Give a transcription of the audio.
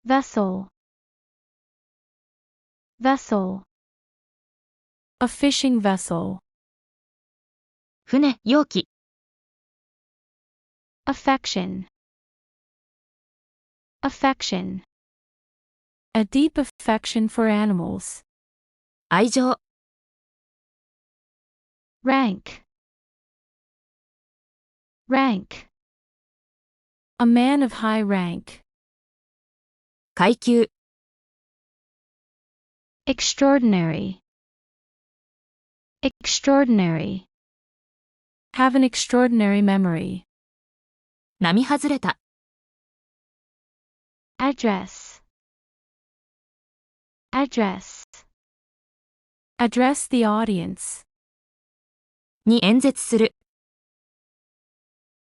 vessel, vessel. A fishing vessel. 船、容器。Affection, affection. A deep affection for animals. 愛情。Rank, rank. A man of high rank. 階級。Extraordinary, extraordinary. Have an extraordinary memory. 並外れた。Address, address. Address the audience. に演説する。